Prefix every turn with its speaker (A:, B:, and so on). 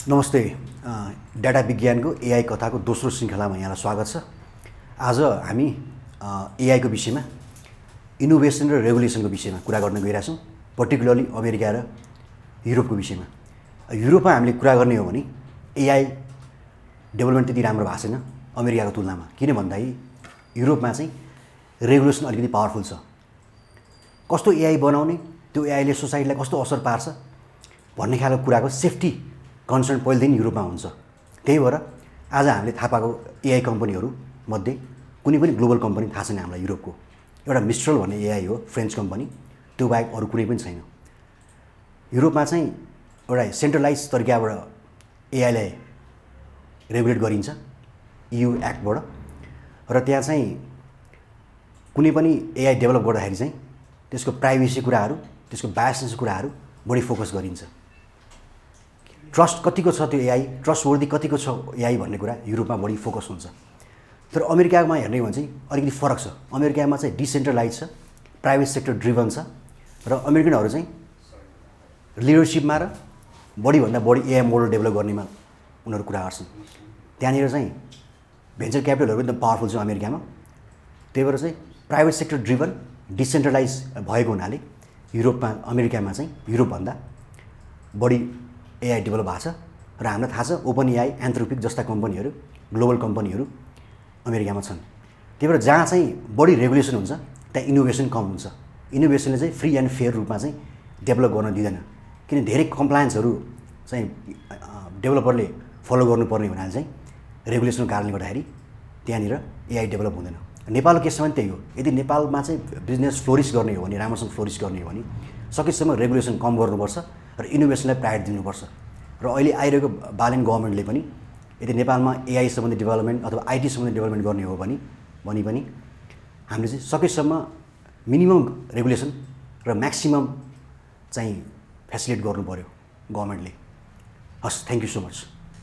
A: नमस्ते। डाटा विज्ञानको एआई कथाको दोस्रो श्रृङ्खलामा यहाँलाई स्वागत छ। आज हामी एआईको विषयमा इनोभेसन र रेगुलेसनको विषयमा कुरा गर्न गइरहेछौँ, पर्टिकुलरली अमेरिका र युरोपको विषयमा। युरोपमा हामीले कुरा गर्ने हो भने एआई डेभलपमेन्ट त्यति राम्रो भएको छैन अमेरिकाको तुलनामा। किन भन्दाखेरि युरोपमा चाहिँ रेगुलेसन अलिकति पावरफुल छ। कस्तो एआई बनाउने, त्यो एआईले सोसाइटीलाई कस्तो असर पार्छ भन्ने खालको कुराको सेफ्टी कन्सर्न पहिलेदेखि युरोपमा हुन्छ। त्यही भएर आज हामीले थाहा पाएको एआई कम्पनीहरूमध्ये कुनै पनि ग्लोबल कम्पनी थाहा छैन हामीलाई। युरोपको एउटा मिस्ट्रल भन्ने एआई हो, फ्रेन्च कम्पनी, त्यो बाहेक अरू कुनै पनि छैन। युरोपमा चाहिँ एउटा सेन्ट्रलाइज तरिकाबाट एआईलाई रेगुलेट गरिन्छ EU एक्टबाट, र त्यहाँ चाहिँ कुनै पनि एआई डेभलप गर्दाखेरि चाहिँ त्यसको प्राइभेसी कुराहरू, त्यसको बायोसेन्स कुराहरू बढी फोकस गरिन्छ। ट्रस्ट कतिको छ त्यो एआई, ट्रस्टवर्दी कतिको छ एआई भन्ने कुरा युरोपमा बढी फोकस हुन्छ। तर अमेरिकामा हेर्ने हो भने चाहिँ अलिकति फरक छ। अमेरिकामा चाहिँ डिसेन्ट्रलाइज छ, प्राइभेट सेक्टर ड्रिभन छ, र अमेरिकनहरू चाहिँ लिडरसिपमा र बढीभन्दा बढी एआई मोडल डेभलप गर्नेमा उनीहरू कुरा गर्छन्। त्यहाँनिर चाहिँ भेन्चर क्यापिटलहरू एकदम पावरफुल छ अमेरिकामा। त्यही भएर चाहिँ प्राइभेट सेक्टर ड्रिभन डिसेन्ट्रलाइज भएको हुनाले युरोपमा, अमेरिकामा चाहिँ युरोपभन्दा बढी एआई डेभलप भएको छ। र हामीलाई थाहा छ ओपन एआई, एन्थ्रोपिक जस्ता कम्पनीहरू, ग्लोबल कम्पनीहरू अमेरिकामा छन्। त्यही भएर जहाँ चाहिँ बढी रेगुलेसन हुन्छ त्यहाँ इनोभेसन कम हुन्छ। इनोभेसनले चाहिँ फ्री एन्ड फेयर रूपमा चाहिँ डेभलप गर्न दिँदैन, किन धेरै कम्प्लायन्सहरू चाहिँ डेभलपरले फलो गर्नुपर्ने हुनाले चाहिँ रेगुलेसनको कारणले गर्दाखेरि त्यहाँनिर एआई डेभलप हुँदैन। नेपालको केसमा पनि त्यही हो। यदि नेपालमा चाहिँ बिजनेस फ्लोरिस गर्ने हो भने, राम्रोसँग फ्लोरिस गर्ने हो भने सकेसम्म रेगुलेसन कम गर्नुपर्छ र इनोभेसनलाई प्रायोरिटी दिनुपर्छ। र अहिले आइरहेको बालेन गभर्मेन्टले पनि यदि नेपालमा एआई सम्बन्धी डेभलपमेन्ट अथवा आइटी सम्बन्धी डेभलपमेन्ट गर्ने हो भने पनि हामीले चाहिँ सकेसम्म मिनिमम रेगुलेसन र म्याक्सिमम चाहिँ फेसिलिटेट गर्नु पर्यो गभर्मेन्टले। हस्, थ्याङ्क यू सो मच।